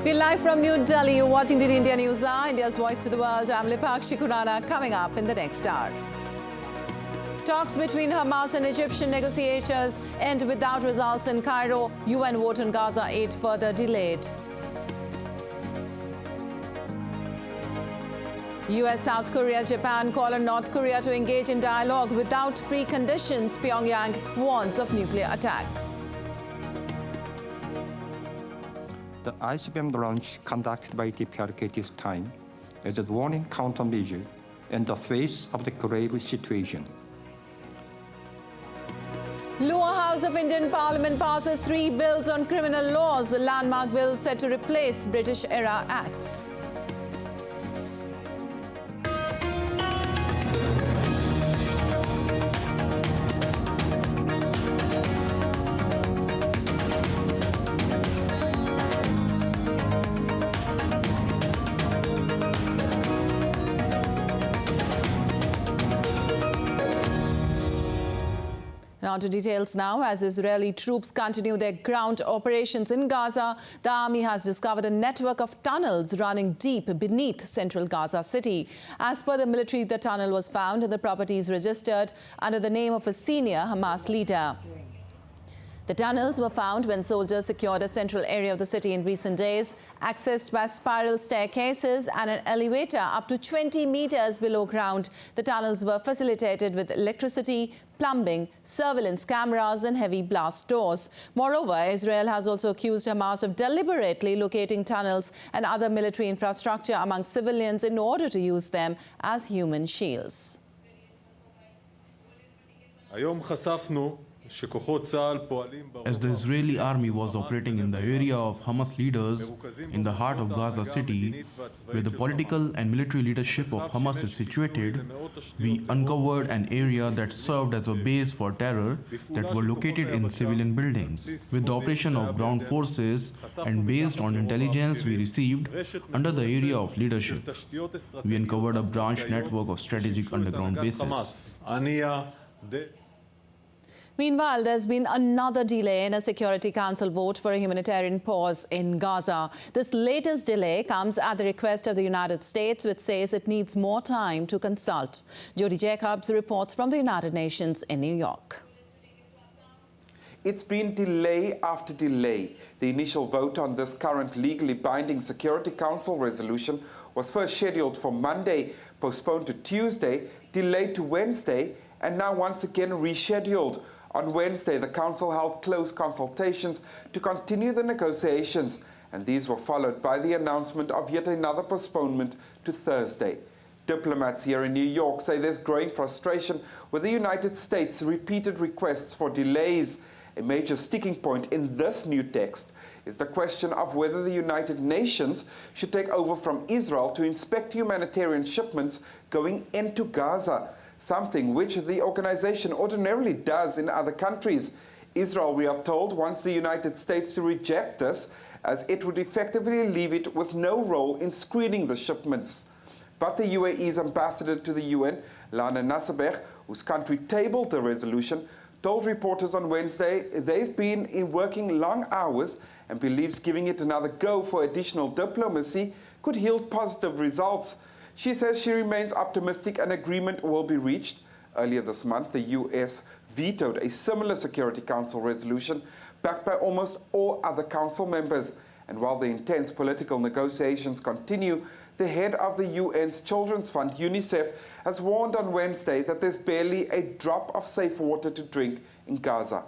We're live from New Delhi. You're watching DD India News, India's voice to the world. I'm Lipakshi Khurana. Coming up in the next hour. Talks between Hamas and Egyptian negotiators end without results in Cairo. UN vote on Gaza aid further delayed. US, South Korea, Japan call on North Korea to engage in dialogue without preconditions. Pyongyang warns of nuclear attack. The ICBM launch conducted by the PRK this time is a warning countermeasure in the face of the grave situation. Lower House of Indian Parliament passes 3 bills on criminal laws. The landmark bill set to replace British-era acts. On to details now. As Israeli troops continue their ground operations in Gaza, the army has discovered a network of tunnels running deep beneath central Gaza city. As per the military, the tunnel was found and the properties registered under the name of a senior Hamas leader. The tunnels were found when soldiers secured a central area of the city in recent days, accessed by spiral staircases and an elevator up to 20 meters below ground. The tunnels were facilitated with electricity, plumbing, surveillance cameras and heavy blast doors. Moreover, Israel has also accused Hamas of deliberately locating tunnels and other military infrastructure among civilians in order to use them as human shields. As the Israeli army was operating in the area of Hamas leaders in the heart of Gaza city, where the political and military leadership of Hamas is situated, we uncovered an area that served as a base for terror that were located in civilian buildings. With the operation of ground forces and based on intelligence we received under the area of leadership, we uncovered a branch network of strategic underground bases. Meanwhile, there's been another delay in a Security Council vote for a humanitarian pause in Gaza. This latest delay comes at the request of the United States, which says it needs more time to consult. Jody Jacobs reports from the United Nations in New York. It's been delay after delay. The initial vote on this current legally binding Security Council resolution was first scheduled for Monday, postponed to Tuesday, delayed to Wednesday, and now once again rescheduled. On Wednesday, the Council held close consultations to continue the negotiations, and these were followed by the announcement of yet another postponement to Thursday. Diplomats here in New York say there's growing frustration with the United States' repeated requests for delays. A major sticking point in this new text is the question of whether the United Nations should take over from Israel to inspect humanitarian shipments going into Gaza, something which the organization ordinarily does in other countries. Israel, we are told, wants the United States to reject this, as it would effectively leave it with no role in screening the shipments. But the UAE's ambassador to the UN, Lana Nasabeh, whose country tabled the resolution, told reporters on Wednesday they've been working long hours and believes giving it another go for additional diplomacy could yield positive results. She says she remains optimistic an agreement will be reached. Earlier this month, the US vetoed a similar Security Council resolution backed by almost all other council members. And while the intense political negotiations continue, the head of the UN's Children's Fund, UNICEF, has warned on Wednesday that there's barely a drop of safe water to drink in Gaza.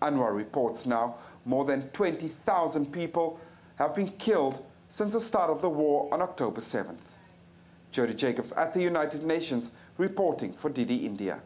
Anwar reports now more than 20,000 people have been killed since the start of the war on October 7th. Jody Jacobs at the United Nations reporting for DD India.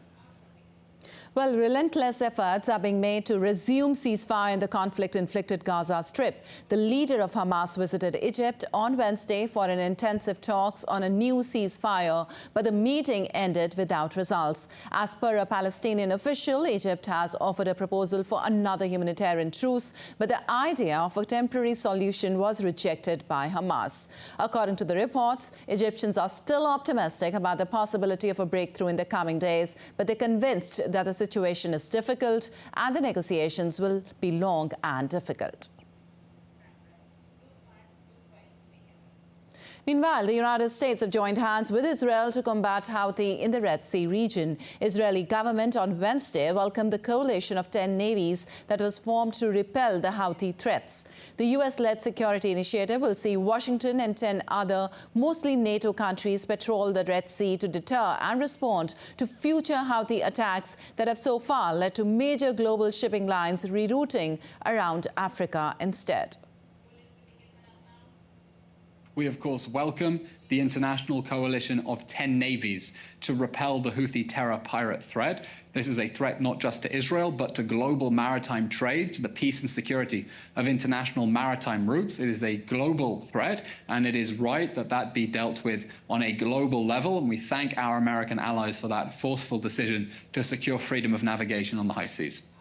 Well, relentless efforts are being made to resume ceasefire in the conflict-inflicted Gaza Strip. The leader of Hamas visited Egypt on Wednesday for an intensive talks on a new ceasefire, but the meeting ended without results. As per a Palestinian official, Egypt has offered a proposal for another humanitarian truce, but the idea of a temporary solution was rejected by Hamas. According to the reports, Egyptians are still optimistic about the possibility of a breakthrough in the coming days, but they're convinced that the situation is difficult and the negotiations will be long and difficult. Meanwhile, the United States have joined hands with Israel to combat Houthi in the Red Sea region. Israeli government on Wednesday welcomed the coalition of 10 navies that was formed to repel the Houthi threats. The US-led security initiative will see Washington and 10 other, mostly NATO countries, patrol the Red Sea to deter and respond to future Houthi attacks that have so far led to major global shipping lines rerouting around Africa instead. We, of course, welcome the international coalition of 10 navies to repel the Houthi terror pirate threat. This is a threat not just to Israel, but to global maritime trade, to the peace and security of international maritime routes. It is a global threat, and it is right that that be dealt with on a global level. And we thank our American allies for that forceful decision to secure freedom of navigation on the high seas.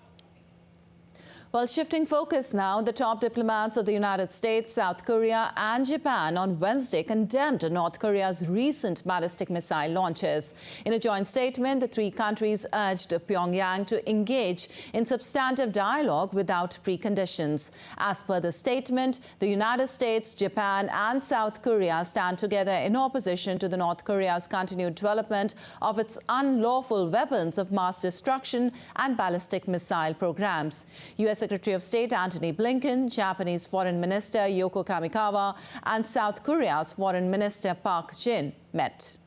Well, shifting focus now, the top diplomats of the United States, South Korea and Japan on Wednesday condemned North Korea's recent ballistic missile launches. In a joint statement, the three countries urged Pyongyang to engage in substantive dialogue without preconditions. As per the statement, the United States, Japan and South Korea stand together in opposition to the North Korea's continued development of its unlawful weapons of mass destruction and ballistic missile programs. U.S. Secretary of State Antony Blinken, Japanese Foreign Minister Yoko Kamikawa and South Korea's Foreign Minister Park Jin met.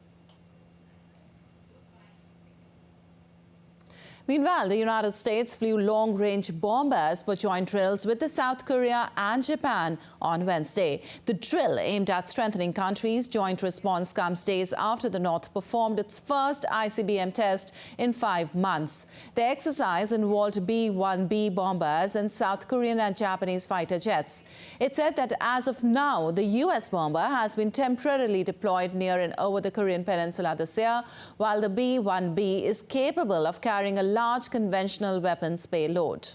Meanwhile, the United States flew long-range bombers for joint drills with the South Korea and Japan on Wednesday. The drill aimed at strengthening countries' joint response comes days after the North performed its first ICBM test in 5 months. The exercise involved B-1B bombers and South Korean and Japanese fighter jets. It said that as of now, the U.S. bomber has been temporarily deployed near and over the Korean peninsula this year, while the B-1B is capable of carrying a large conventional weapons payload.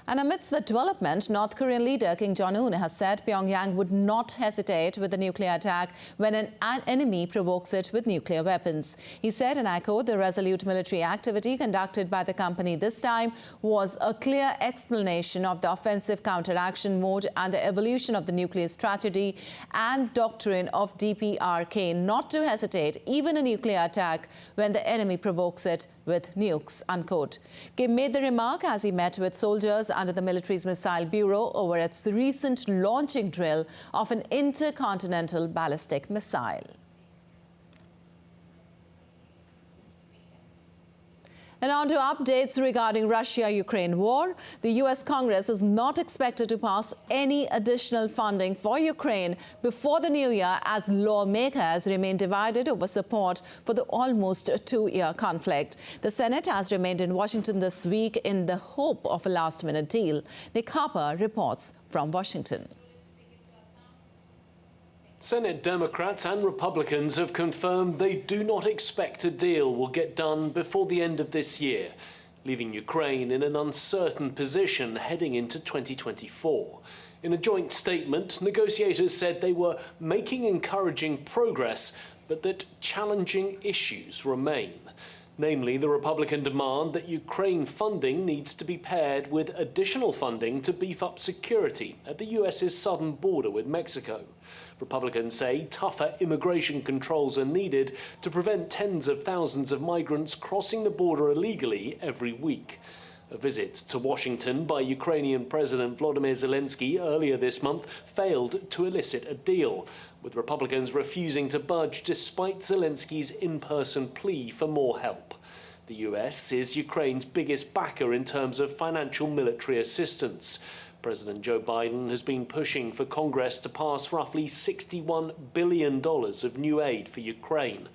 And amidst the development, North Korean leader Kim Jong-un has said Pyongyang would not hesitate with a nuclear attack when an enemy provokes it with nuclear weapons. He said, and I quote, "The resolute military activity conducted by the company this time was a clear explanation of the offensive counteraction mode and the evolution of the nuclear strategy and doctrine of DPRK not to hesitate even a nuclear attack when the enemy provokes it with nukes," unquote. Kim made the remark as he met with soldiers under the military's Missile Bureau over its recent launching drill of an intercontinental ballistic missile. And on to updates regarding Russia-Ukraine war. The U.S. Congress is not expected to pass any additional funding for Ukraine before the new year as lawmakers remain divided over support for the almost 2-year conflict. The Senate has remained in Washington this week in the hope of a last-minute deal. Nick Harper reports from Washington. Senate Democrats and Republicans have confirmed they do not expect a deal will get done before the end of this year, leaving Ukraine in an uncertain position heading into 2024. In a joint statement, negotiators said they were making encouraging progress, but that challenging issues remain. Namely, the Republican demand that Ukraine funding needs to be paired with additional funding to beef up security at the US's southern border with Mexico. Republicans say tougher immigration controls are needed to prevent tens of thousands of migrants crossing the border illegally every week. A visit to Washington by Ukrainian President Volodymyr Zelensky earlier this month failed to elicit a deal, with Republicans refusing to budge despite Zelensky's in-person plea for more help. The US is Ukraine's biggest backer in terms of financial military assistance. President Joe Biden has been pushing for Congress to pass roughly $61 billion of new aid for Ukraine.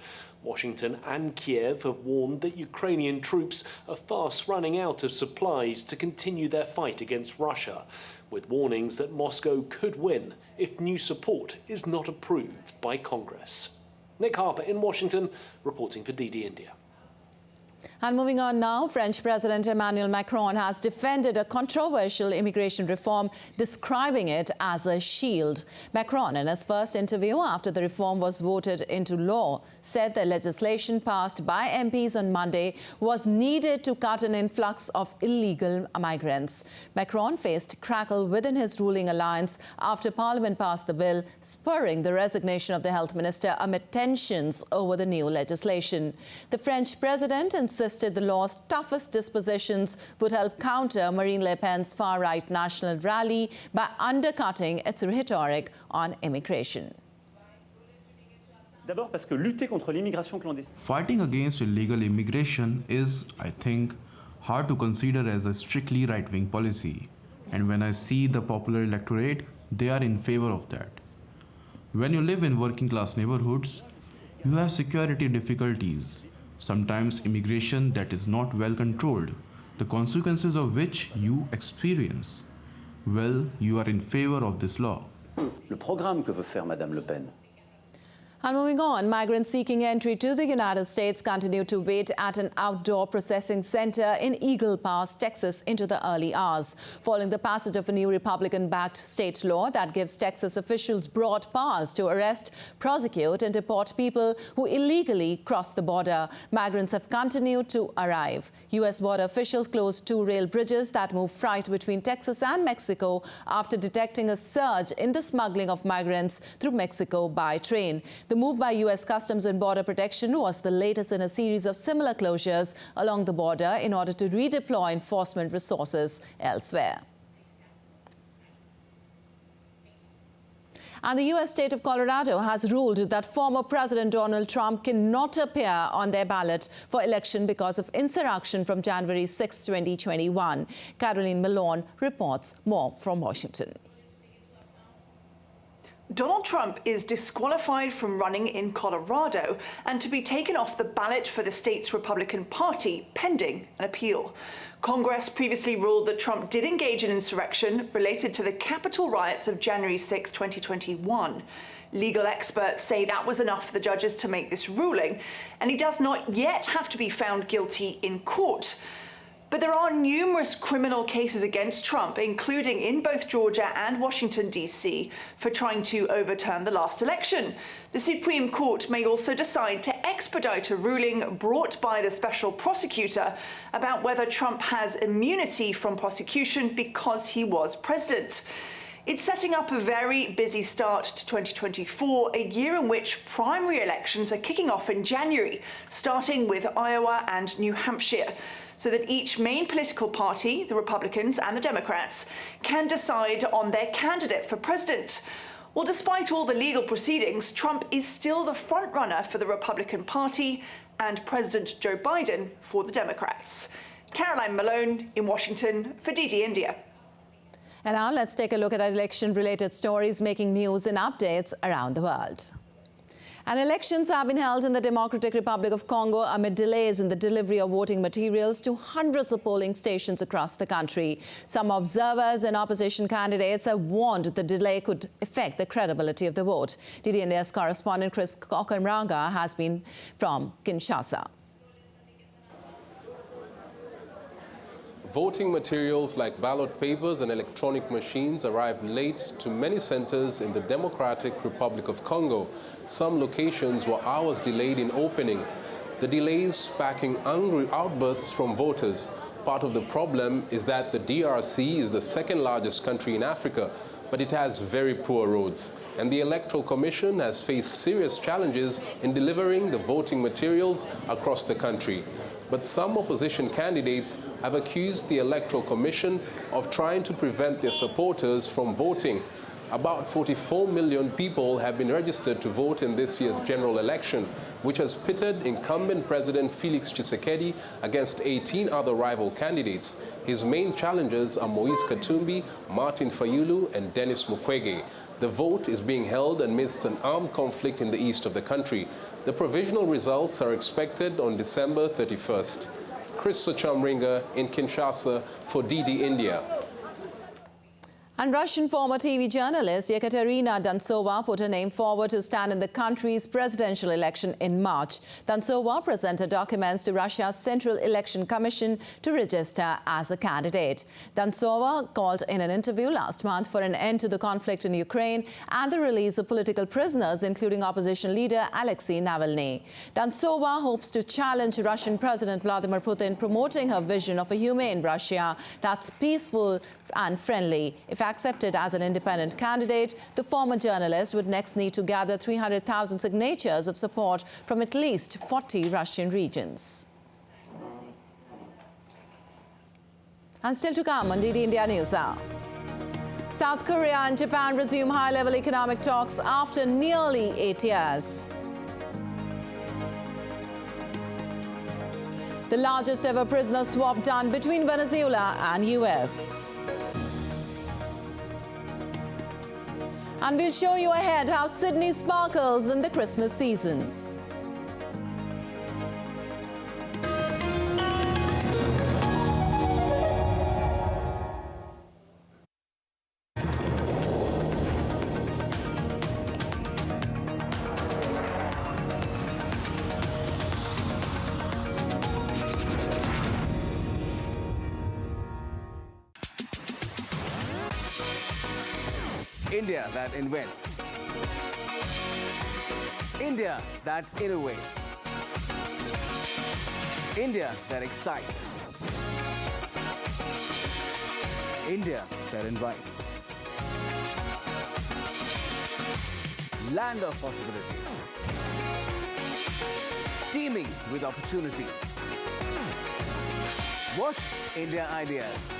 Washington and Kiev have warned that Ukrainian troops are fast running out of supplies to continue their fight against Russia, with warnings that Moscow could win if new support is not approved by Congress. Nick Harper in Washington, reporting for DD India. And moving on now, French President Emmanuel Macron has defended a controversial immigration reform, describing it as a shield. Macron, in his first interview after the reform was voted into law, said the legislation passed by MPs on Monday was needed to cut an influx of illegal migrants. Macron faced crackle within his ruling alliance after Parliament passed the bill, spurring the resignation of the health minister amid tensions over the new legislation. The French president insisted the law's toughest dispositions would help counter Marine Le Pen's far-right national rally by undercutting its rhetoric on immigration. Fighting against illegal immigration is, I think, hard to consider as a strictly right-wing policy. And when I see the popular electorate, they are in favor of that. When you live in working-class neighborhoods, you have security difficulties. Sometimes immigration that is not well controlled, the consequences of which you experience. Well, you are in favor of this law. Le programme que veut faire Madame Le Pen. And moving on, migrants seeking entry to the United States continue to wait at an outdoor processing center in Eagle Pass, Texas, into the early hours, following the passage of a new Republican-backed state law that gives Texas officials broad powers to arrest, prosecute and deport people who illegally cross the border. Migrants have continued to arrive. U.S. border officials closed 2 rail bridges that move freight between Texas and Mexico after detecting a surge in the smuggling of migrants through Mexico by train. The move by U.S. Customs and Border Protection was the latest in a series of similar closures along the border in order to redeploy enforcement resources elsewhere. And the U.S. state of Colorado has ruled that former President Donald Trump cannot appear on their ballot for election because of insurrection from January 6, 2021. Caroline Malone reports more from Washington. Donald Trump is disqualified from running in Colorado and to be taken off the ballot for the state's Republican Party pending an appeal. Congress previously ruled that Trump did engage in insurrection related to the Capitol riots of January 6, 2021. Legal experts say that was enough for the judges to make this ruling, and he does not yet have to be found guilty in court. But there are numerous criminal cases against Trump, including in both Georgia and Washington, D.C., for trying to overturn the last election. The Supreme Court may also decide to expedite a ruling brought by the special prosecutor about whether Trump has immunity from prosecution because he was president. It's setting up a very busy start to 2024, a year in which primary elections are kicking off in January, starting with Iowa and New Hampshire, so that each main political party, the Republicans and the Democrats, can decide on their candidate for president. Well, despite all the legal proceedings, Trump is still the frontrunner for the Republican Party and President Joe Biden for the Democrats. Caroline Malone in Washington for DD India. And now let's take a look at election-related stories making news and updates around the world. And elections have been held in the Democratic Republic of Congo amid delays in the delivery of voting materials to hundreds of polling stations across the country. Some observers and opposition candidates have warned the delay could affect the credibility of the vote. DD India's correspondent Chris Kokamranga has been from Kinshasa. Voting materials like ballot papers and electronic machines arrived late to many centers in the Democratic Republic of Congo. Some locations were hours delayed in opening. The delays sparking angry outbursts from voters. Part of the problem is that the DRC is the second largest country in Africa, but it has very poor roads. And the Electoral Commission has faced serious challenges in delivering the voting materials across the country. But some opposition candidates have accused the Electoral Commission of trying to prevent their supporters from voting. About 44 million people have been registered to vote in this year's general election, which has pitted incumbent President Felix Tshisekedi against 18 other rival candidates. His main challengers are Moise Katumbi, Martin Fayulu, and Denis Mukwege. The vote is being held amidst an armed conflict in the east of the country. The provisional results are expected on December 31st. Chris Sochamringa in Kinshasa for DD India. And Russian former TV journalist Yekaterina Dontsova put her name forward to stand in the country's presidential election in March. Dontsova presented documents to Russia's Central Election Commission to register as a candidate. Dontsova called in an interview last month for an end to the conflict in Ukraine and the release of political prisoners, including opposition leader Alexei Navalny. Dontsova hopes to challenge Russian President Vladimir Putin, promoting her vision of a humane Russia that's peaceful and friendly. If accepted as an independent candidate, the former journalist would next need to gather 300,000 signatures of support from at least 40 Russian regions. And still to come on DD India News Hour. South Korea and Japan resume high-level economic talks after nearly 8 years. The largest ever prisoner swap done between Venezuela and US. And we'll show you ahead how Sydney sparkles in the Christmas season. India that invents. India that innovates. India that excites. India that invites. Land of possibility. Teeming with opportunities. Watch India Ideas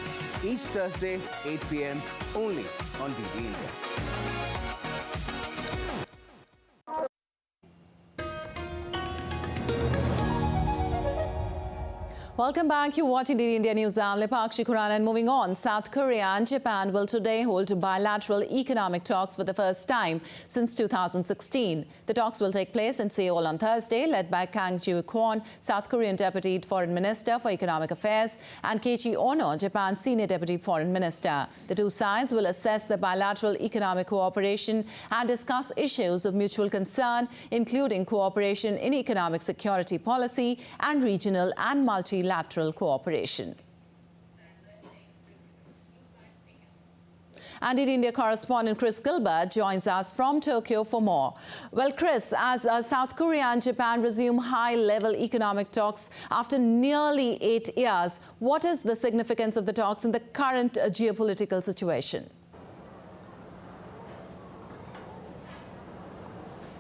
each Thursday, 8 p.m. only on DD India. Welcome back. You're watching DD India News. I'm Lepakshi Khurana, and moving on. South Korea and Japan will today hold bilateral economic talks for the first time since 2016. The talks will take place in Seoul on Thursday, led by Kang Ji-kwon, South Korean Deputy Foreign Minister for Economic Affairs, and Keiichi Ono, Japan's Senior Deputy Foreign Minister. The two sides will assess the bilateral economic cooperation and discuss issues of mutual concern, including cooperation in economic security policy and regional and multilateral cooperation. And DD India correspondent Chris Gilbert joins us from Tokyo for more. Well, Chris, as South Korea and Japan resume high-level economic talks after nearly 8 years, what is the significance of the talks in the current geopolitical situation?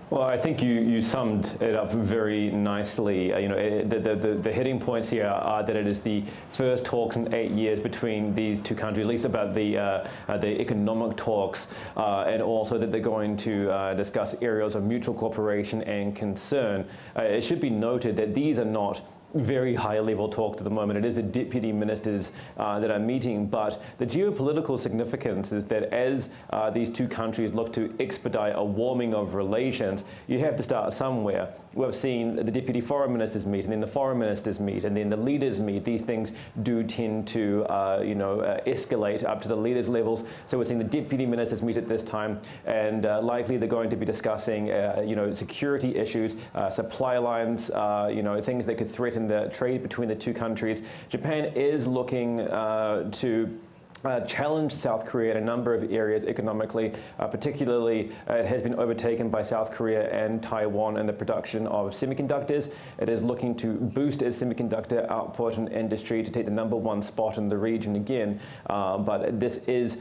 Well, I think you summed it up very nicely. The hitting points here are that it is the first talks in 8 years between these two countries, at least about the economic talks, and also that they're going to discuss areas of mutual cooperation and concern. It should be noted that these are not very high-level talks at the moment. It is the deputy ministers that are meeting, but the geopolitical significance is that as these two countries look to expedite a warming of relations, you have to start somewhere. We've seen the deputy foreign ministers meet, and then the foreign ministers meet, and then the leaders meet. These things do tend to, escalate up to the leaders' levels. So we're seeing the deputy ministers meet at this time, and likely they're going to be discussing, security issues, supply lines, things that could threaten the trade between the two countries. Japan is looking to challenged South Korea in a number of areas economically. Particularly, it has been overtaken by South Korea and Taiwan in the production of semiconductors. It is looking to boost its semiconductor output and industry to take the #1 spot in the region again. But this is,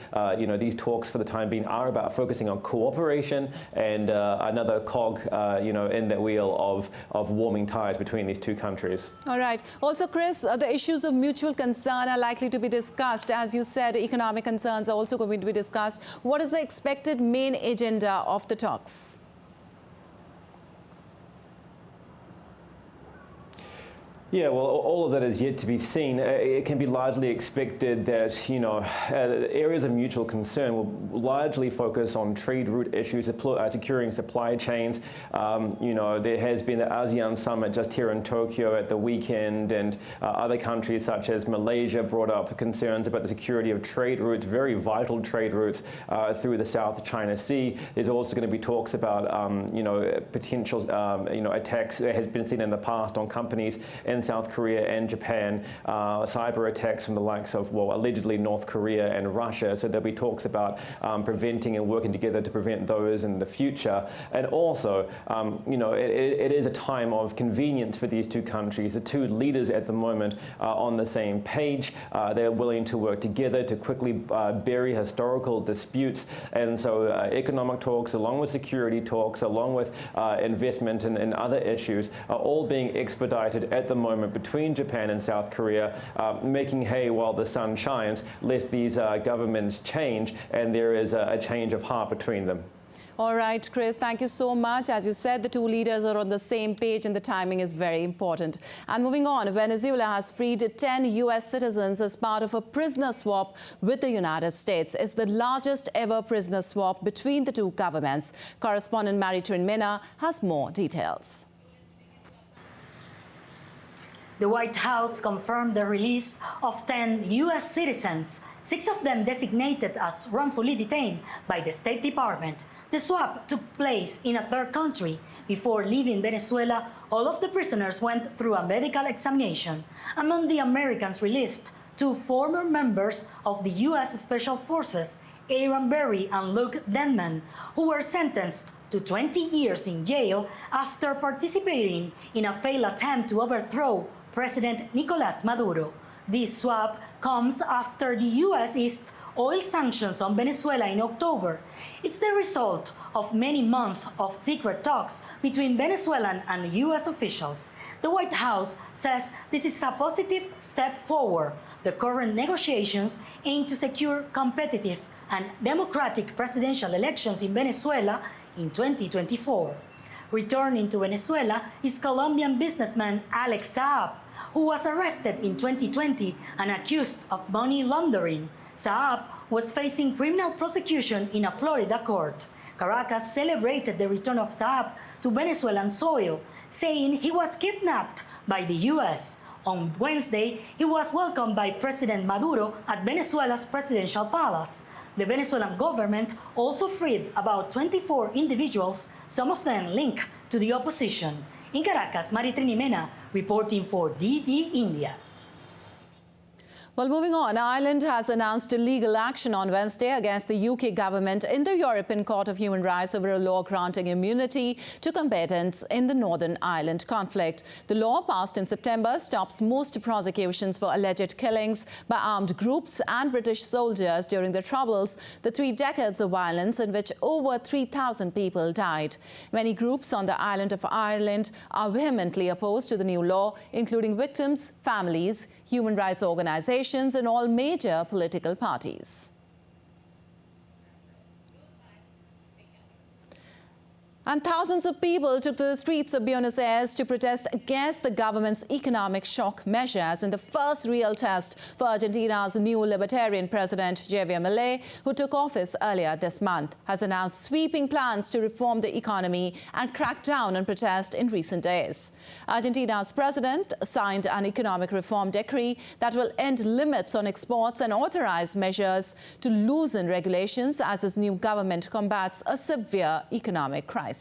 these talks for the time being are about focusing on cooperation and another cog, in the wheel of warming tides between these two countries. All right. Also, Chris, the issues of mutual concern are likely to be discussed. As you said, economic concerns are also going to be discussed. What is the expected main agenda of the talks? Yeah, well, all of that is yet to be seen. It can be largely expected that, areas of mutual concern will largely focus on trade route issues, securing supply chains. There has been the ASEAN summit just here in Tokyo at the weekend, and other countries such as Malaysia brought up concerns about the security of trade routes, very vital trade routes through the South China Sea. There's also going to be talks about, potential, attacks that has been seen in the past on companies in South Korea and Japan, cyber attacks from the likes of, allegedly North Korea and Russia. So there'll be talks about preventing and working together to prevent those in the future. And also, it is a time of convenience for these two countries. The two leaders at the moment are on the same page. They're willing to work together to quickly bury historical disputes. And so economic talks, along with security talks, along with investment and other issues, are all being expedited at the moment between Japan and South Korea, making hay while the sun shines, lest these governments change and there is a change of heart between them. All right, Chris, thank you so much. As you said, the two leaders are on the same page and the timing is very important. And moving on, Venezuela has freed 10 U.S. citizens as part of a prisoner swap with the United States. It's the largest ever prisoner swap between the two governments. Correspondent Marie-Trin Mena has more details. The White House confirmed the release of 10 U.S. citizens, 6 of them designated as wrongfully detained by the State Department. The swap took place in a third country. Before leaving Venezuela, all of the prisoners went through a medical examination. Among the Americans released, 2 former members of the U.S. Special Forces, Aaron Berry and Luke Denman, who were sentenced to 20 years in jail after participating in a failed attempt to overthrow President Nicolás Maduro. This swap comes after the U.S. eased oil sanctions on Venezuela in October. It's the result of many months of secret talks between Venezuelan and U.S. officials. The White House says this is a positive step forward. The current negotiations aim to secure competitive and democratic presidential elections in Venezuela in 2024. Returning to Venezuela is Colombian businessman Alex Saab, who was arrested in 2020 and accused of money laundering. Saab was facing criminal prosecution in a Florida court. Caracas celebrated the return of Saab to Venezuelan soil, saying he was kidnapped by the U.S. On Wednesday, he was welcomed by President Maduro at Venezuela's presidential palace. The Venezuelan government also freed about 24 individuals, some of them linked to the opposition. In Caracas, Marie-Trin Mena reporting for DD India. Well, moving on, Ireland has announced legal action on Wednesday against the UK government in the European Court of Human Rights over a law granting immunity to combatants in the Northern Ireland conflict. The law, passed in September, stops most prosecutions for alleged killings by armed groups and British soldiers during the Troubles, the 3 decades of violence in which over 3,000 people died. Many groups on the island of Ireland are vehemently opposed to the new law, including victims, families, human rights organizations and all major political parties. And thousands of people took to the streets of Buenos Aires to protest against the government's economic shock measures in the first real test for Argentina's new libertarian president, Javier Milei, who took office earlier this month, has announced sweeping plans to reform the economy and crack down on protest in recent days. Argentina's president signed an economic reform decree that will end limits on exports and authorize measures to loosen regulations as his new government combats a severe economic crisis.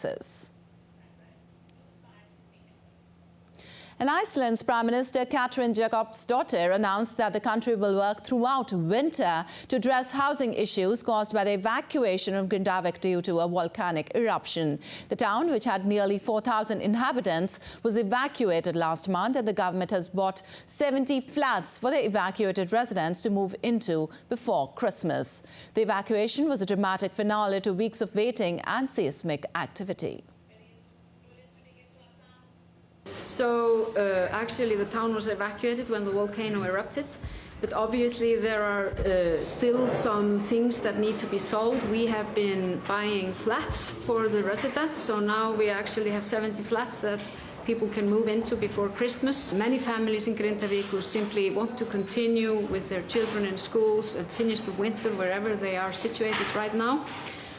And Iceland's Prime Minister Katrin Jakobsdottir announced that the country will work throughout winter to address housing issues caused by the evacuation of Grindavik due to a volcanic eruption. The town, which had nearly 4,000 inhabitants, was evacuated last month, and the government has bought 70 flats for the evacuated residents to move into before Christmas. The evacuation was a dramatic finale to weeks of waiting and seismic activity. So actually the town was evacuated when the volcano erupted, but obviously there are still some things that need to be solved. We have been buying flats for the residents, so now we actually have 70 flats that people can move into before Christmas. Many families in Grindavik who simply want to continue with their children in schools and finish the winter wherever they are situated right now.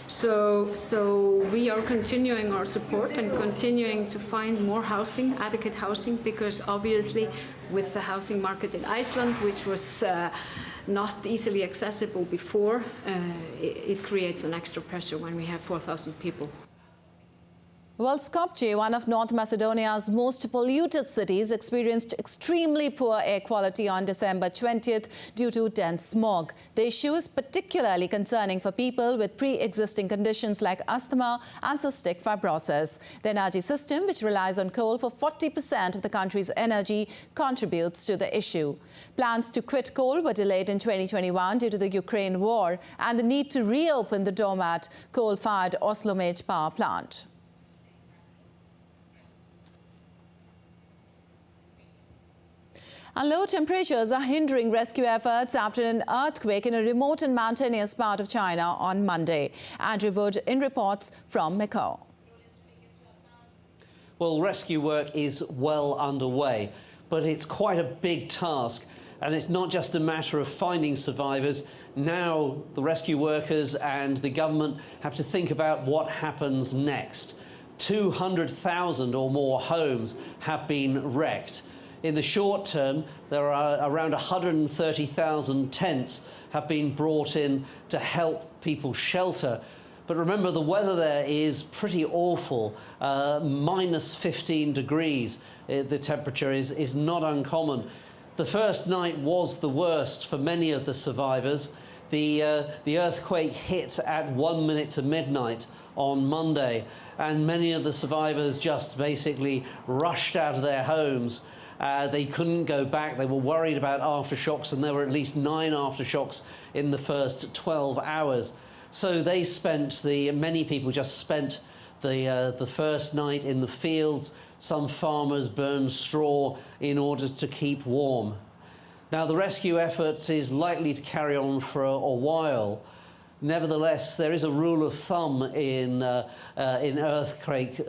So we are continuing our support and continuing to find more housing, adequate housing, because obviously with the housing market in Iceland, which was not easily accessible before, it creates an extra pressure when we have 4,000 people. Well, Skopje, one of North Macedonia's most polluted cities, experienced extremely poor air quality on December 20th due to dense smog. The issue is particularly concerning for people with pre-existing conditions like asthma and cystic fibrosis. The energy system, which relies on coal for 40% of the country's energy, contributes to the issue. Plans to quit coal were delayed in 2021 due to the Ukraine war and the need to reopen the dormant coal-fired Oslomage power plant. And low temperatures are hindering rescue efforts after an earthquake in a remote and mountainous part of China on Monday. Andrew Wood in reports from Macau. Well, rescue work is well underway, but it's quite a big task. And it's not just a matter of finding survivors. Now the rescue workers and the government have to think about what happens next. 200,000 or more homes have been wrecked. In the short term, there are around 130,000 tents have been brought in to help people shelter. But remember, the weather there is pretty awful, minus 15 degrees. The temperature is not uncommon. The first night was the worst for many of the survivors. The earthquake hit at 1 minute to midnight on Monday, and many of the survivors just basically rushed out of their homes. They couldn't go back. They were worried about aftershocks, and there were at least 9 aftershocks in the first 12 hours. So they spent, many people just spent the first night in the fields. Some farmers burned straw in order to keep warm. Now, the rescue effort is likely to carry on for a while. Nevertheless, there is a rule of thumb in earthquake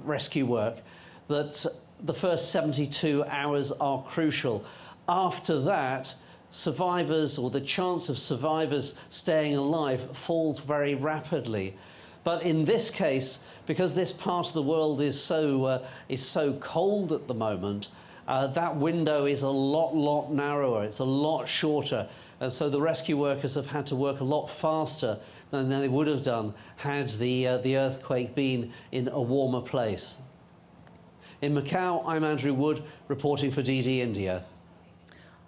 rescue work that the first 72 hours are crucial. After that, survivors, or the chance of survivors staying alive, falls very rapidly. But in this case, because this part of the world is so cold at the moment, that window is a lot narrower. It's a lot shorter, and so the rescue workers have had to work a lot faster than they would have done had the earthquake been in a warmer place. In Macau, I'm Andrew Wood, reporting for DD India.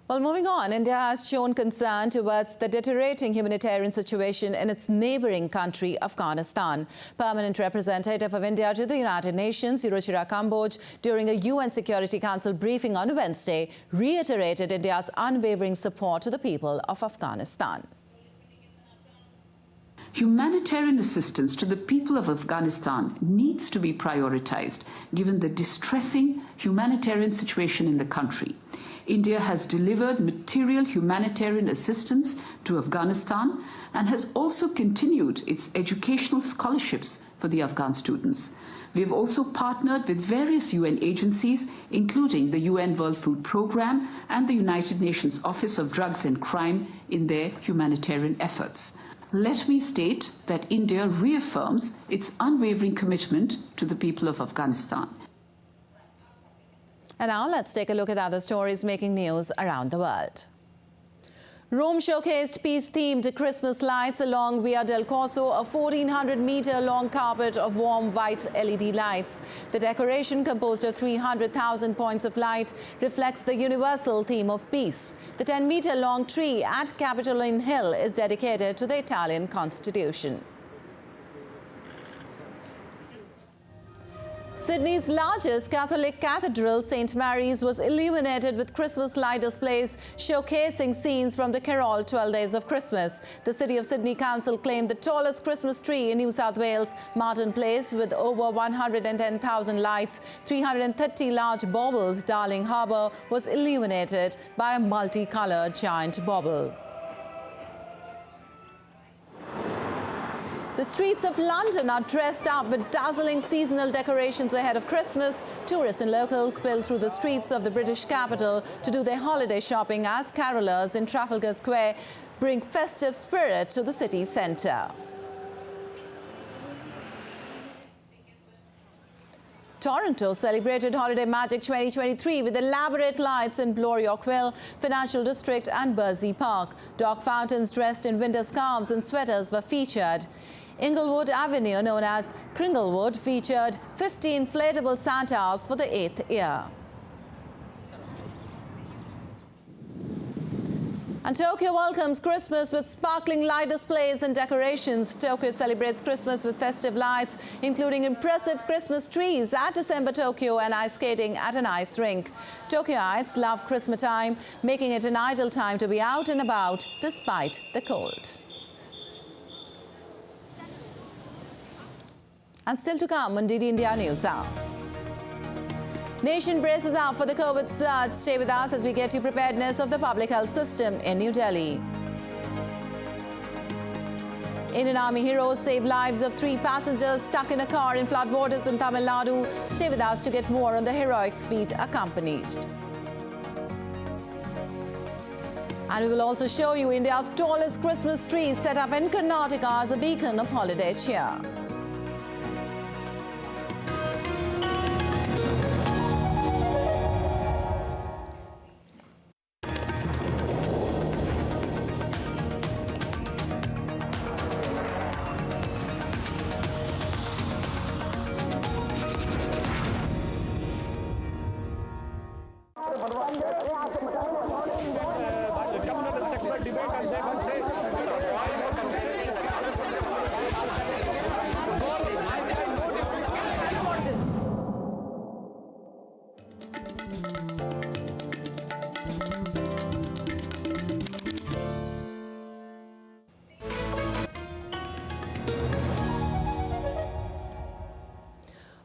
Well, moving on, India has shown concern towards the deteriorating humanitarian situation in its neighbouring country, Afghanistan. Permanent representative of India to the United Nations, Hiroshira Kamboj, during a UN Security Council briefing on Wednesday, reiterated India's unwavering support to the people of Afghanistan. Humanitarian assistance to the people of Afghanistan needs to be prioritized, given the distressing humanitarian situation in the country. India has delivered material humanitarian assistance to Afghanistan and has also continued its educational scholarships for the Afghan students. We have also partnered with various UN agencies, including the UN World Food Programme and the United Nations Office of Drugs and Crime, in their humanitarian efforts. Let me state that India reaffirms its unwavering commitment to the people of Afghanistan. And now let's take a look at other stories making news around the world. Rome showcased peace-themed Christmas lights along Via del Corso, a 1,400-metre-long carpet of warm white LED lights. The decoration, composed of 300,000 points of light, reflects the universal theme of peace. The 10-metre-long tree at Capitoline Hill is dedicated to the Italian Constitution. Sydney's largest Catholic cathedral, St. Mary's, was illuminated with Christmas light displays showcasing scenes from the Carol 12 Days of Christmas. The City of Sydney Council claimed the tallest Christmas tree in New South Wales, Martin Place, with over 110,000 lights. 330 large baubles. Darling Harbour was illuminated by a multicoloured giant bauble. The streets of London are dressed up with dazzling seasonal decorations ahead of Christmas. Tourists and locals spill through the streets of the British capital to do their holiday shopping as carolers in Trafalgar Square bring festive spirit to the city centre. Toronto celebrated Holiday Magic 2023 with elaborate lights in Bloor Yorkville, Financial District and Bursey Park. Dog fountains dressed in winter scarves and sweaters were featured. Inglewood Avenue, known as Kringlewood, featured 50 inflatable Santas for the 8th year. And Tokyo welcomes Christmas with sparkling light displays and decorations. Tokyo celebrates Christmas with festive lights, including impressive Christmas trees at December Tokyo and ice skating at an ice rink. Tokyoites love Christmas time, making it an ideal time to be out and about despite the cold. And still to come on DD India News Hour. Nation braces up for the COVID surge. Stay with us as we get you preparedness of the public health system in New Delhi. Indian Army heroes save lives of 3 passengers stuck in a car in floodwaters in Tamil Nadu. Stay with us to get more on the heroics feat accomplished. And we will also show you India's tallest Christmas tree set up in Karnataka as a beacon of holiday cheer.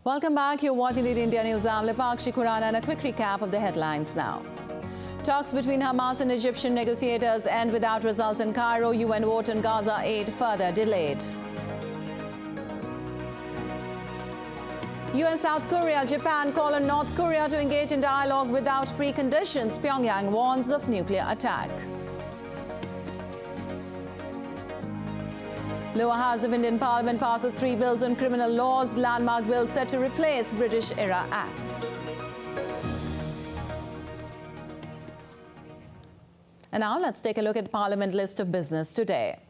Welcome back. You're watching DD India News. I'm Lipakshi Khurana and a quick recap of the headlines now. Talks between Hamas and Egyptian negotiators end without result in Cairo. UN vote on Gaza aid further delayed. US, South Korea, Japan call on North Korea to engage in dialogue without preconditions. Pyongyang warns of nuclear attack. Lower House of Indian Parliament passes 3 bills on criminal laws. Landmark bills set to replace British-era acts. And now let's take a look at Parliament list of business today.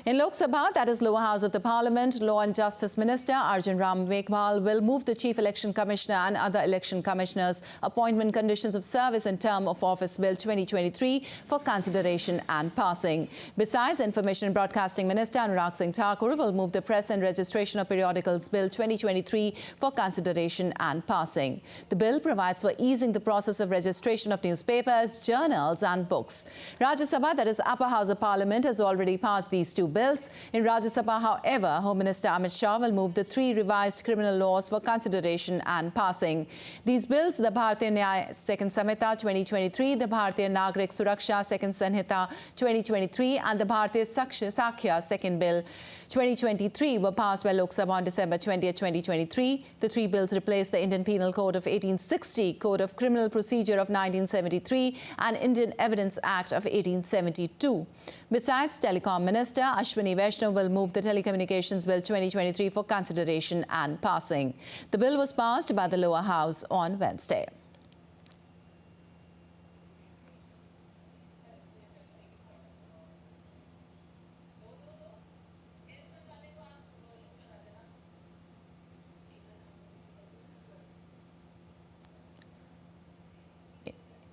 In Lok Sabha, that is Lower House of the Parliament, Law and Justice Minister Arjun Ram Meghwal will move the Chief Election Commissioner and other election commissioners' appointment conditions of service and term of office Bill 2023 for consideration and passing. Besides, Information and Broadcasting Minister Anurag Singh Thakur will move the Press and Registration of Periodicals Bill 2023 for consideration and passing. The bill provides for easing the process of registration of newspapers, journals and books. Rajya Sabha, that is Upper House of Parliament, has already passed these 2 bills. In Rajya Sabha, however, Home Minister Amit Shah will move the 3 revised criminal laws for consideration and passing. These bills, the Bharatiya Nyaya Second Samhita 2023, the Bharatiya Nagrik Suraksha Second Sanhita 2023 and the Bharatiya Sakhya Second Bill 2023 were passed by Lok Sabha on December 20, 2023. The 3 bills replace the Indian Penal Code of 1860, Code of Criminal Procedure of 1973 and Indian Evidence Act of 1872. Besides, Telecom Minister Ashwini Vaishnaw will move the Telecommunications Bill 2023 for consideration and passing. The bill was passed by the Lower House on Wednesday.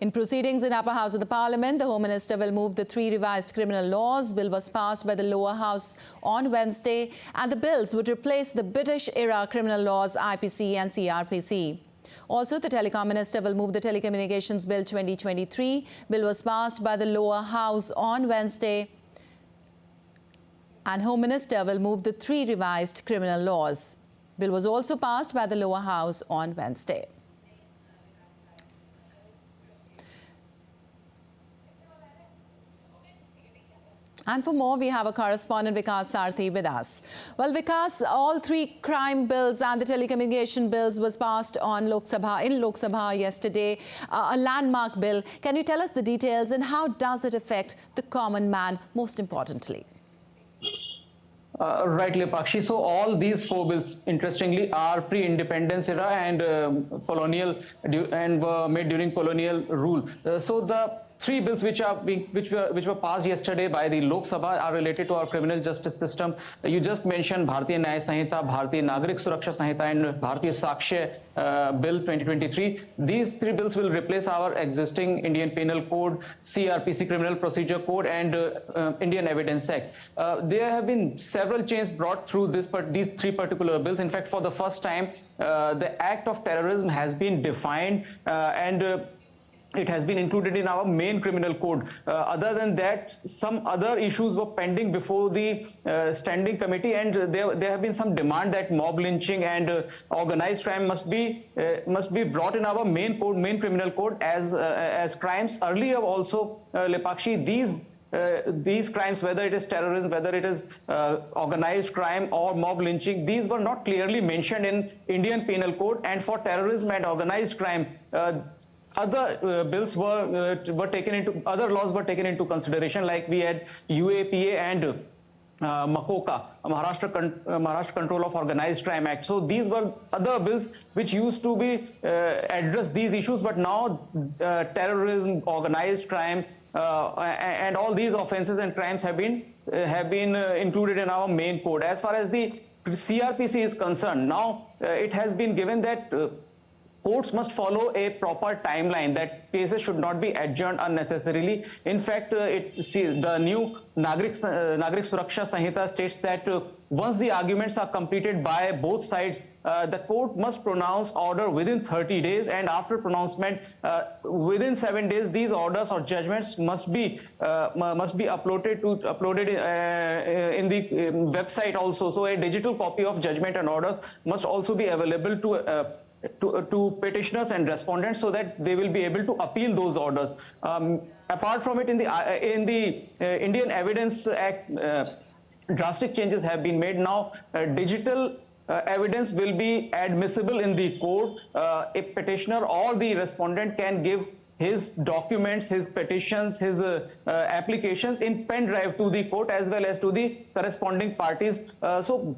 In proceedings in Upper House of the Parliament, the Home Minister will move the 3 revised criminal laws. Bill was passed by the Lower House on Wednesday, and the bills would replace the British-era criminal laws IPC and CRPC. Also, the Telecom Minister will move the Telecommunications Bill 2023. Bill was passed by the Lower House on Wednesday, and Home Minister will move the 3 revised criminal laws. Bill was also passed by the Lower House on Wednesday. And for more, we have a correspondent, Vikas Sarthi, with us. Well, Vikas, all three crime bills and the telecommunication bills was passed on in Lok Sabha yesterday, a landmark bill. Can you tell us the details and how does it affect the common man, most importantly? Right, Lepakshi. So all these four bills, interestingly, are pre-independence era and colonial and were made during colonial rule. So the three bills which were passed yesterday by the Lok Sabha are related to our criminal justice system. You just mentioned Bharatiya Nyaya Sanhita, Bharatiya Nagrik Suraksha Sanhita, and Bharatiya Sakshya Bill 2023. These three bills will replace our existing Indian Penal Code, CRPC Criminal Procedure Code, and Indian Evidence Act. There have been several changes brought through these three particular bills. In fact, for the first time, the act of terrorism has been defined and it has been included in our main criminal code. Other than that, some other issues were pending before the standing committee, and there have been some demand that mob lynching and organized crime must be brought in our main code, main criminal code as crimes. Earlier also, Lepakshi, these crimes, whether it is terrorism, whether it is organized crime or mob lynching, these were not clearly mentioned in Indian Penal Code. And for terrorism and organized crime, other bills were taken into, other laws were taken into consideration, like we had UAPA and MACOCA, Maharashtra Control of Organized Crime Act. So these were other bills which used to be address these issues, but now terrorism, organized crime, and all these offences and crimes have been included in our main code. As far as the CRPC is concerned, now it has been given that courts must follow a proper timeline, that cases should not be adjourned unnecessarily. In fact, the new Nagrik Suraksha Sanhita states that once the arguments are completed by both sides, the court must pronounce order within 30 days, and after pronouncement within 7 days, these orders or judgments must be uploaded in the website also. So a digital copy of judgment and orders must also be available to petitioners and respondents, so that they will be able to appeal those orders. Apart from it, in the Indian Evidence Act, drastic changes have been made. Now, digital evidence will be admissible in the court. A petitioner or the respondent can give his documents, his petitions, his applications in pen drive to the court as well as to the corresponding parties. So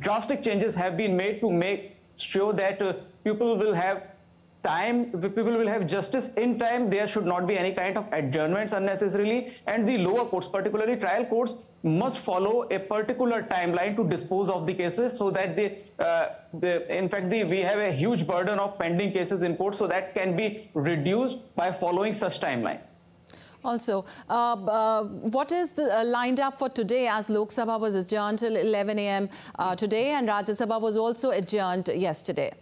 drastic changes have been made to make sure that people will have time, people will have justice in time. There should not be any kind of adjournments unnecessarily, and the lower courts, particularly trial courts, must follow a particular timeline to dispose of the cases, so that we have a huge burden of pending cases in court, so that can be reduced by following such timelines. Also, what is lined up for today, as Lok Sabha was adjourned till 11 a.m. Today, and Rajya Sabha was also adjourned yesterday?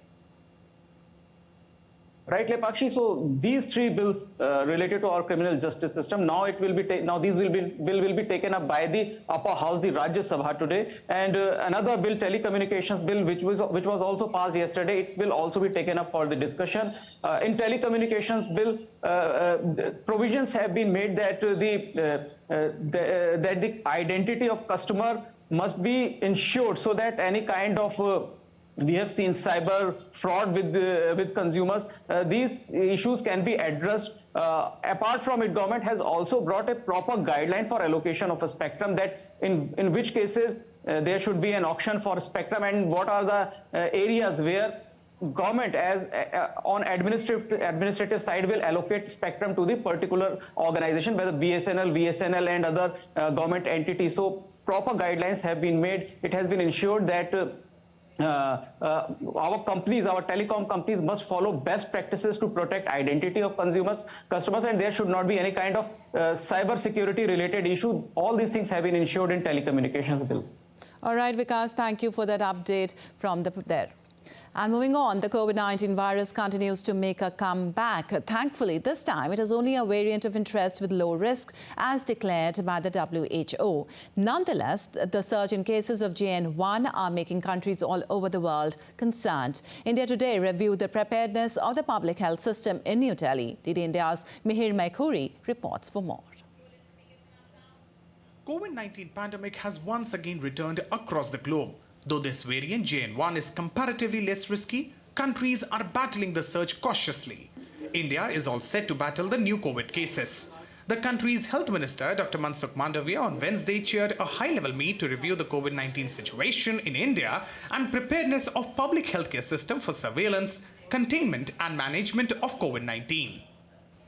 Right, Lepakshi. So these three bills related to our criminal justice system, now these will be taken up by the upper house, the Rajya Sabha today, and another bill, telecommunications bill, which was also passed yesterday, it will also be taken up for the discussion. In telecommunications bill, provisions have been made that the identity of customer must be ensured, so that any kind of we have seen cyber fraud with consumers. These issues can be addressed. Apart from it, government has also brought a proper guideline for allocation of a spectrum, that in which cases there should be an auction for spectrum, and what are the areas where government on administrative side will allocate spectrum to the particular organization, whether BSNL, VSNL and other government entities. So proper guidelines have been made. It has been ensured that our telecom companies must follow best practices to protect identity of customers, and there should not be any kind of cyber security related issue. All these things have been ensured in telecommunications bill. All right, Vikas, thank you for that update from there. And moving on, the COVID-19 virus continues to make a comeback. Thankfully, this time it is only a variant of interest with low risk, as declared by the WHO. Nonetheless, the surge in cases of JN1 are making countries all over the world concerned. India Today reviewed the preparedness of the public health system in New Delhi. DD India's Mihir Maikuri reports for more. COVID-19 pandemic has once again returned across the globe. Though this variant JN1 is comparatively less risky, countries are battling the surge cautiously. India is all set to battle the new COVID cases. The country's health minister, Dr. Mansukh Mandavia, on Wednesday chaired a high-level meet to review the COVID-19 situation in India and preparedness of public healthcare system for surveillance, containment and management of COVID-19.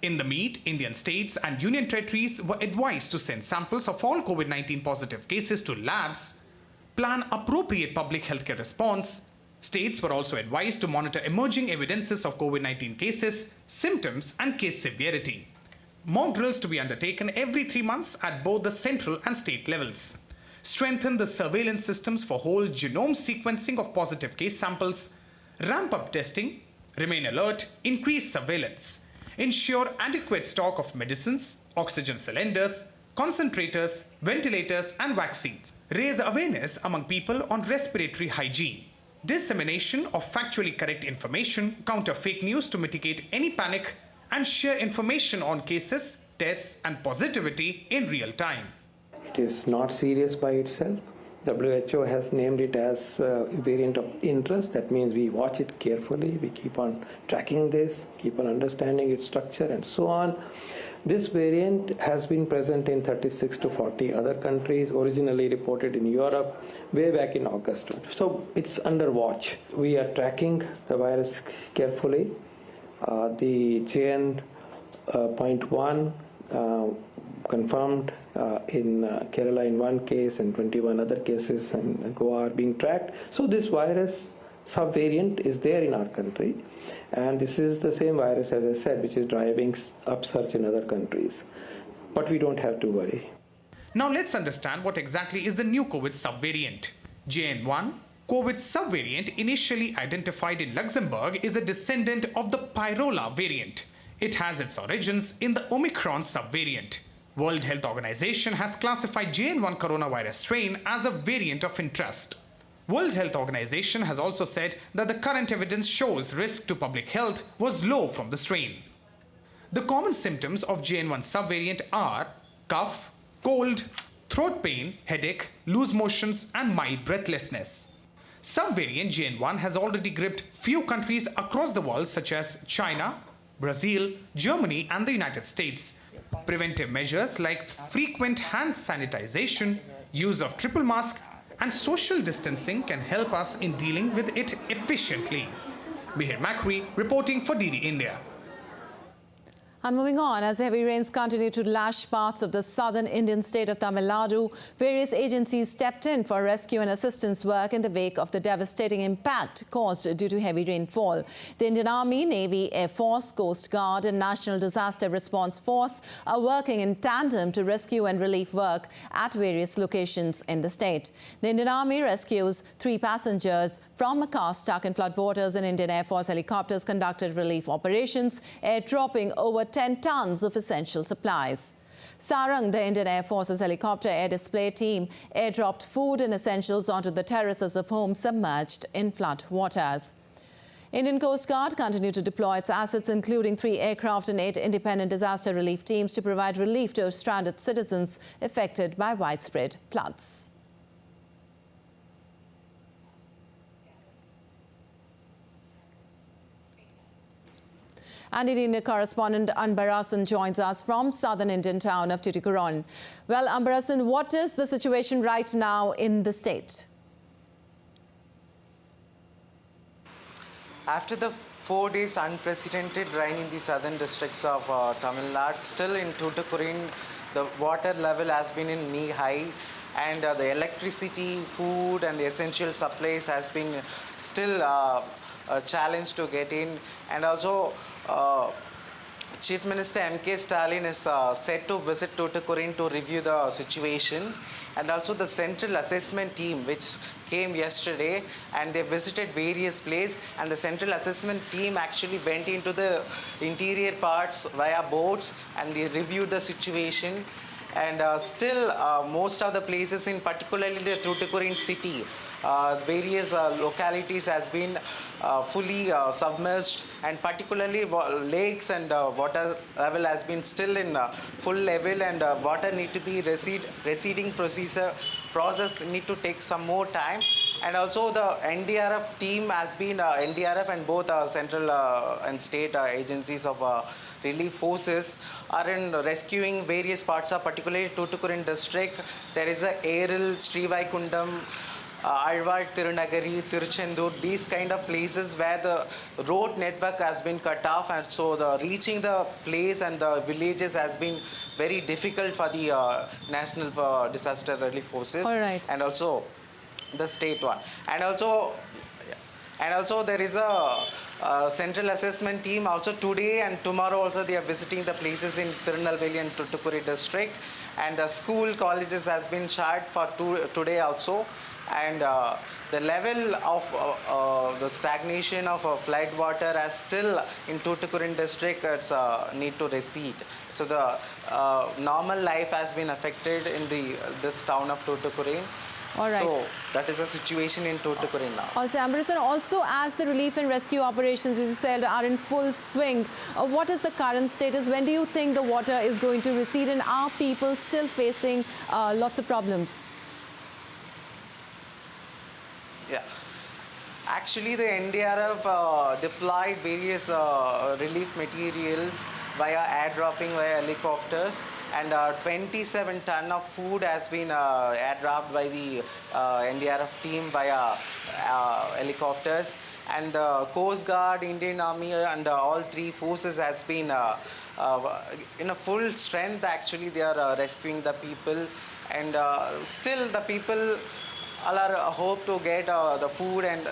In the meet, Indian states and union territories were advised to send samples of all COVID-19 positive cases to labs, plan appropriate public healthcare response. States were also advised to monitor emerging evidences of COVID-19 cases, symptoms and case severity. Mock drills to be undertaken every 3 months at both the central and state levels. Strengthen the surveillance systems for whole genome sequencing of positive case samples. Ramp up testing. Remain alert. Increase surveillance. Ensure adequate stock of medicines, oxygen cylinders, concentrators, ventilators and vaccines. Raise awareness among people on respiratory hygiene. Dissemination of factually correct information, counter fake news to mitigate any panic, and share information on cases, tests and positivity in real time. It is not serious by itself. WHO has named it as a variant of interest. That means we watch it carefully, we keep on tracking this, keep on understanding its structure and so on. This variant has been present in 36 to 40 other countries, originally reported in Europe way back in August. So it's under watch. We are tracking the virus carefully. The JN.1 confirmed in Kerala in one case and 21 other cases in Goa are being tracked. So this virus subvariant is there in our country, and this is the same virus, as I said, which is driving upsurge in other countries. But we don't have to worry. Now let's understand what exactly is the new COVID subvariant. JN1, COVID subvariant initially identified in Luxembourg, is a descendant of the Pyrola variant. It has its origins in the Omicron subvariant. World Health Organization has classified JN1 coronavirus strain as a variant of interest. World Health Organization has also said that the current evidence shows risk to public health was low from the strain. The common symptoms of JN1 subvariant are cough, cold, throat pain, headache, loose motions and mild breathlessness. Subvariant JN1 has already gripped few countries across the world such as China, Brazil, Germany and the United States. Preventive measures like frequent hand sanitization, use of triple mask and social distancing can help us in dealing with it efficiently. Mihir Makri reporting for DD India. And moving on, as heavy rains continue to lash parts of the southern Indian state of Tamil Nadu, various agencies stepped in for rescue and assistance work in the wake of the devastating impact caused due to heavy rainfall. The Indian Army, Navy, Air Force, Coast Guard and National Disaster Response Force are working in tandem to rescue and relief work at various locations in the state. The Indian Army rescues 3 passengers from a car stuck in floodwaters, and Indian Air Force helicopters conducted relief operations, airdropping over 10 tons of essential supplies. Sarang, the Indian Air Force's helicopter air display team, airdropped food and essentials onto the terraces of homes submerged in flood waters. Indian Coast Guard continued to deploy its assets, including 3 aircraft and 8 independent disaster relief teams, to provide relief to stranded citizens affected by widespread floods. And Indian correspondent Anbarasan joins us from southern Indian town of Tuticorin. Well, Anbarasan, what is the situation right now in the state? After the 4 days unprecedented rain in the southern districts of Tamil Nadu, still in Tuticorin, the water level has been in knee-high, and the electricity, food and the essential supplies has been still a challenge to get in. And also Chief Minister M.K. Stalin is set to visit Tuticorin to review the situation, and also the central assessment team which came yesterday, and they visited various places, and the central assessment team actually went into the interior parts via boats and they reviewed the situation. and still most of the places, in particularly the Tuticorin city, various localities has been fully submerged, and particularly lakes and water level has been still in full level, and water need to be receding process need to take some more time. And also the NDRF team has been NDRF and both central and state agencies of relief forces are in rescuing various parts of particularly Tuticorin district. There is a Eril, Srivaikundam, Alvar, Tirunagari, Tiruchendur, these kind of places where the road network has been cut off, and so the reaching the place and the villages has been very difficult for the National Disaster Relief Forces. All right. And also the state one. And also there is a central assessment team also today and tomorrow also they are visiting the places in Tirunelveli and Tuticorin district, and the school colleges has been shut for today also. And the level of the stagnation of flood water has still in Tuticorin district it's need to recede. So the normal life has been affected in this town of Tuticorin. All right. So that is the situation in Tuticorin now. Also, Amberson, also as the relief and rescue operations, as you said, are in full swing, what is the current status? When do you think the water is going to recede, and are people still facing lots of problems? Yeah. Actually, the NDRF deployed various relief materials via airdropping via helicopters, and 27 ton of food has been airdropped by the NDRF team via helicopters, and the Coast Guard, Indian Army, and all three forces has been in a full strength. Actually, they are rescuing the people, and still the people are hope to get the food, and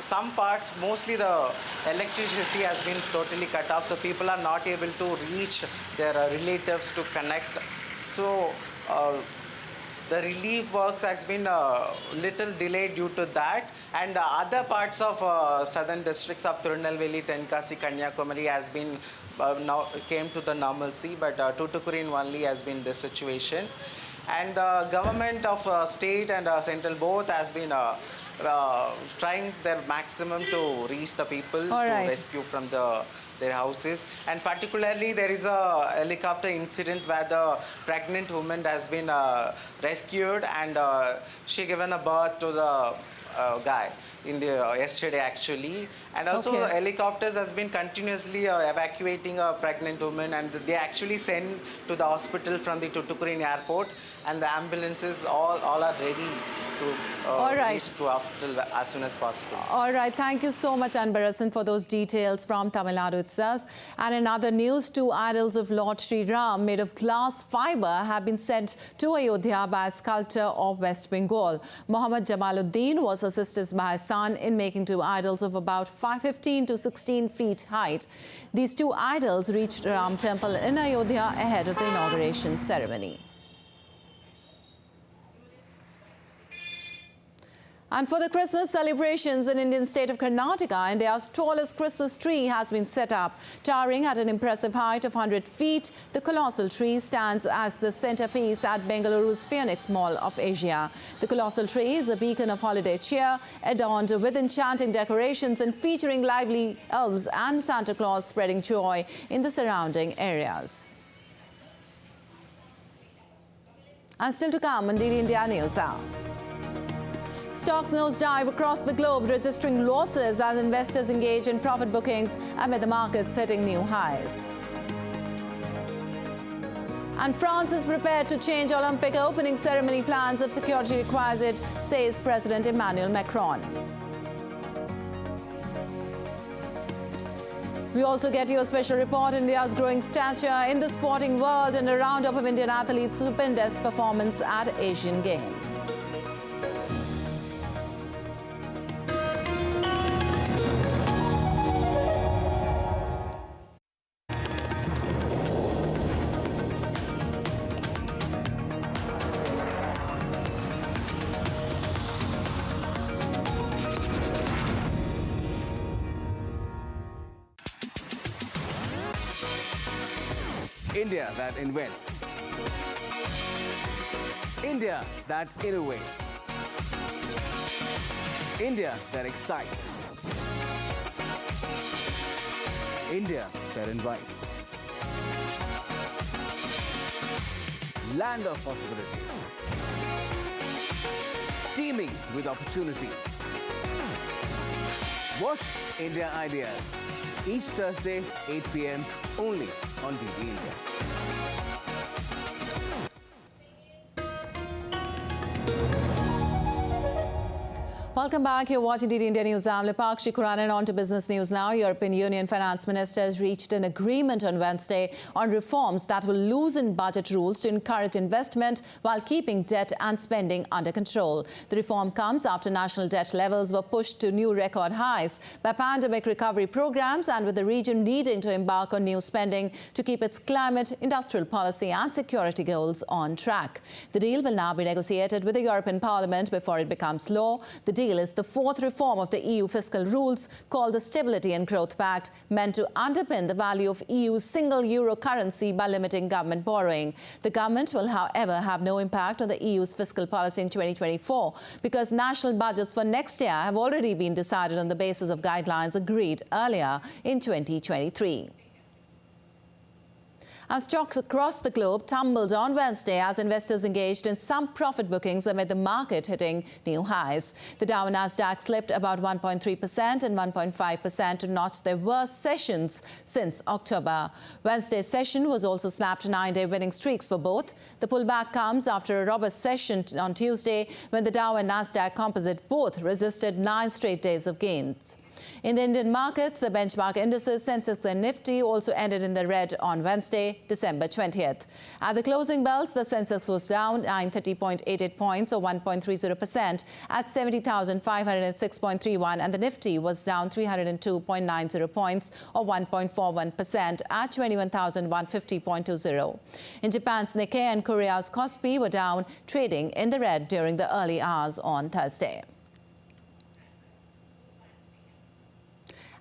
some parts, mostly the electricity has been totally cut off, so people are not able to reach their relatives to connect. So the relief works has been little delayed due to that, and other parts of southern districts of Tirunelveli, Tenkasi, Kanyakumari has been now came to the normalcy, but Tuticorin only has been this situation. And the government of state and central both has been trying their maximum to reach the people, to rescue from their houses. And particularly there is a helicopter incident where the pregnant woman has been rescued, and she given a birth to the guy yesterday actually. And also the helicopters has been continuously evacuating a pregnant woman, and they actually sent to the hospital from the Tuticorin airport, and the ambulances all are ready to reach to hospital as soon as possible. All right, thank you so much, Anbarasan, for those details from Tamil Nadu itself. And in other news, 2 idols of Lord Sri Ram made of glass fiber have been sent to Ayodhya by a sculptor of West Bengal. Muhammad Jamaluddin was assisted by his son in making 2 idols of about 15 to 16 feet height. These 2 idols reached Ram Temple in Ayodhya ahead of the inauguration ceremony. And for the Christmas celebrations in Indian state of Karnataka, India's tallest Christmas tree has been set up. Towering at an impressive height of 100 feet, the colossal tree stands as the centerpiece at Bengaluru's Phoenix Mall of Asia. The colossal tree is a beacon of holiday cheer, adorned with enchanting decorations and featuring lively elves and Santa Claus spreading joy in the surrounding areas. And still to come on DD India News Hour. Stocks nosedive across the globe, registering losses as investors engage in profit bookings amid the markets hitting new highs. And France is prepared to change Olympic opening ceremony plans if security requires it, says President Emmanuel Macron. We also get you a special report, India's growing stature in the sporting world, and a roundup of Indian athletes' stupendous performance at Asian Games. India that invents. India that innovates. India that excites. India that invites. Land of possibility. Teeming with opportunities. Watch India Ideas each Thursday, 8 p.m. only on DD India. Welcome back. You're watching DD India News. I'm Lipak Shikuranan. On to business news now. European Union finance ministers reached an agreement on Wednesday on reforms that will loosen budget rules to encourage investment while keeping debt and spending under control. The reform comes after national debt levels were pushed to new record highs by pandemic recovery programs and with the region needing to embark on new spending to keep its climate, industrial policy and security goals on track. The deal will now be negotiated with the European Parliament before it becomes law. The deal is the fourth reform of the EU fiscal rules called the Stability and Growth Pact, meant to underpin the value of EU's single euro currency by limiting government borrowing. The government will, however, have no impact on the EU's fiscal policy in 2024 because national budgets for next year have already been decided on the basis of guidelines agreed earlier in 2023. And stocks across the globe tumbled on Wednesday as investors engaged in some profit bookings amid the market hitting new highs. The Dow and NASDAQ slipped about 1.3% and 1.5% to notch their worst sessions since October. Wednesday's session was also snapped 9-day winning streaks for both. The pullback comes after a robust session on Tuesday when the Dow and NASDAQ composite both resisted 9 straight days of gains. In the Indian markets, the benchmark indices Sensex and Nifty also ended in the red on Wednesday, December 20th. At the closing bells, the Sensex was down 930.88 points or 1.30% at 70,506.31 and the Nifty was down 302.90 points or 1.41% at 21,150.20. In Japan's Nikkei and Korea's Kospi were down, trading in the red during the early hours on Thursday.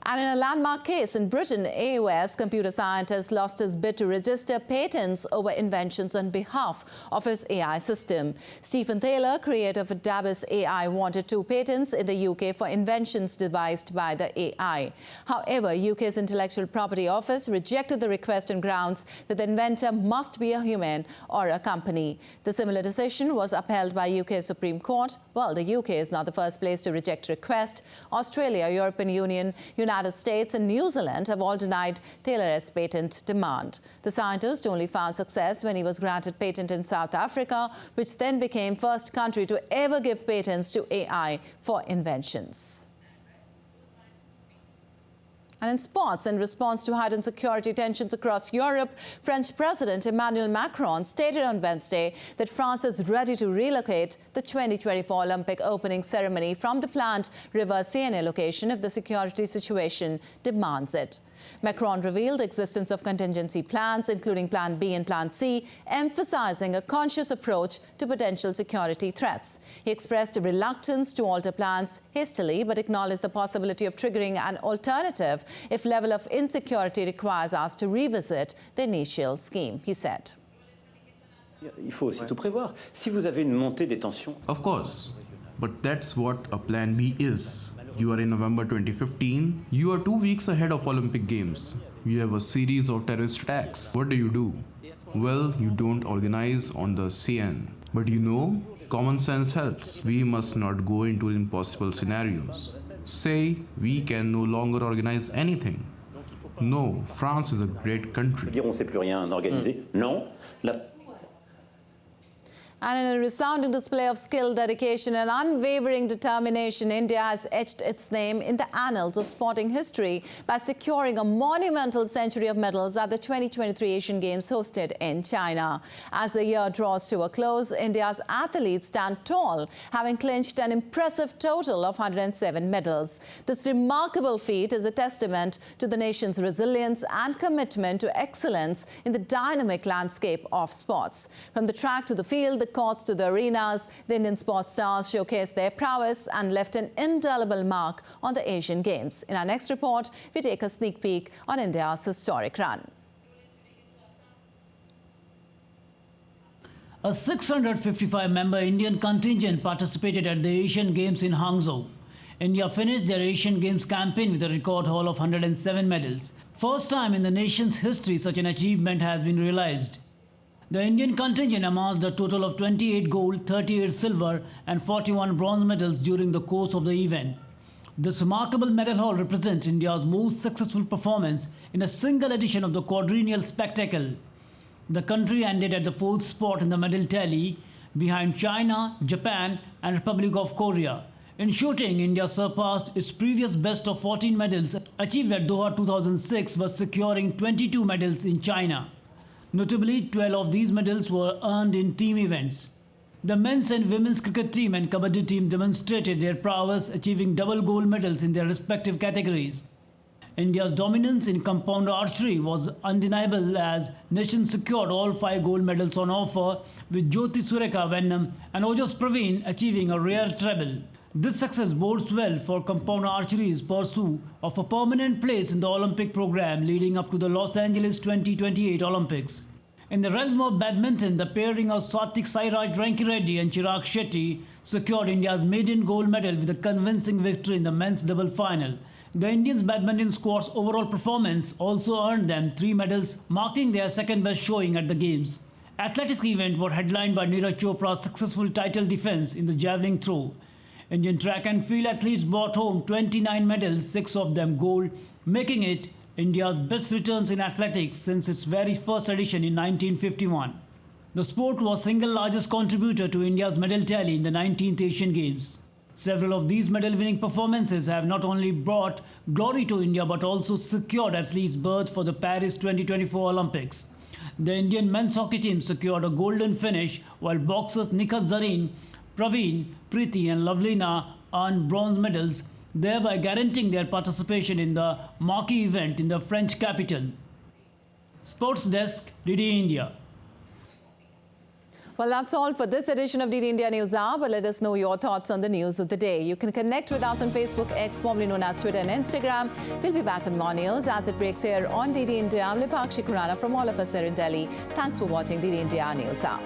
And in a landmark case in Britain, AOS computer scientist lost his bid to register patents over inventions on behalf of his AI system. Stephen Thaler, creator of Dabis AI, wanted 2 patents in the UK for inventions devised by the AI. However, UK's Intellectual Property Office rejected the request on grounds that the inventor must be a human or a company. The similar decision was upheld by UK Supreme Court. Well, the UK is not the first place to reject request. Australia, European Union, United States and New Zealand have all denied Thaler's patent demand. The scientist only found success when he was granted patent in South Africa, which then became first country to ever give patents to AI for inventions. And in sports, in response to heightened security tensions across Europe, French President Emmanuel Macron stated on Wednesday that France is ready to relocate the 2024 Olympic opening ceremony from the planned River Seine location if the security situation demands it. Macron revealed the existence of contingency plans, including Plan B and Plan C, emphasizing a conscious approach to potential security threats. He expressed a reluctance to alter plans hastily, but acknowledged the possibility of triggering an alternative if level of insecurity requires us to revisit the initial scheme, he said. Il faut aussi tout prévoir. Si vous avez une montée des tensions... Of course, but that's what a Plan B is. You are in November 2015. You are 2 weeks ahead of Olympic Games. You have a series of terrorist attacks. What do? Well, you don't organize on the Seine. But you know, common sense helps. We must not go into impossible scenarios. Say, we can no longer organize anything. No, France is a great country. On ne sait plus rien organiser. Non. And in a resounding display of skill, dedication and unwavering determination, India has etched its name in the annals of sporting history by securing a monumental century of medals at the 2023 Asian Games hosted in China. As the year draws to a close, India's athletes stand tall, having clinched an impressive total of 107 medals. This remarkable feat is a testament to the nation's resilience and commitment to excellence in the dynamic landscape of sports. From the track to the field, the courts to the arenas, the Indian sports stars showcased their prowess and left an indelible mark on the Asian Games. In our next report, we take a sneak peek on India's historic run. A 655-member Indian contingent participated at the Asian Games in Hangzhou. India finished their Asian Games campaign with a record haul of 107 medals. First time in the nation's history such an achievement has been realized. The Indian contingent amassed a total of 28 gold, 38 silver and 41 bronze medals during the course of the event. This remarkable medal haul represents India's most successful performance in a single edition of the quadrennial spectacle. The country ended at the 4th spot in the medal tally, behind China, Japan and Republic of Korea. In shooting, India surpassed its previous best of 14 medals achieved at Doha 2006 by securing 22 medals in China. Notably, 12 of these medals were earned in team events. The men's and women's cricket team and kabaddi team demonstrated their prowess, achieving double gold medals in their respective categories. India's dominance in compound archery was undeniable as nation secured all 5 gold medals on offer, with Jyoti Sureka Venom and Ojas Praveen achieving a rare treble. This success bodes well for compound archery's pursuit of a permanent place in the Olympic program leading up to the Los Angeles 2028 Olympics. In the realm of badminton, the pairing of Satvik Sairaj Rankireddy and Chirag Shetty secured India's maiden gold medal with a convincing victory in the men's double final. The Indians' badminton squad's overall performance also earned them 3 medals, marking their second best showing at the Games. Athletics events were headlined by Neeraj Chopra's successful title defense in the javelin throw. Indian track and field athletes brought home 29 medals, 6 of them gold, making it India's best returns in athletics since its very first edition in 1951. The sport was single largest contributor to India's medal tally in the 19th Asian Games. Several of these medal-winning performances have not only brought glory to India but also secured athletes' berth for the Paris 2024 Olympics. The Indian men's hockey team secured a golden finish, while boxers Nikhat Zareen, Praveen, Preeti and Lavlina earned bronze medals, thereby guaranteeing their participation in the marquee event in the French capital. Sports Desk, DD India. Well, that's all for this edition of DD India News Hour. But let us know your thoughts on the news of the day. You can connect with us on Facebook, X, formerly known as Twitter and Instagram. We'll be back with more news as it breaks here on DD India. I'm Lipakshi Khurana from all of us here in Delhi. Thanks for watching DD India News Hour.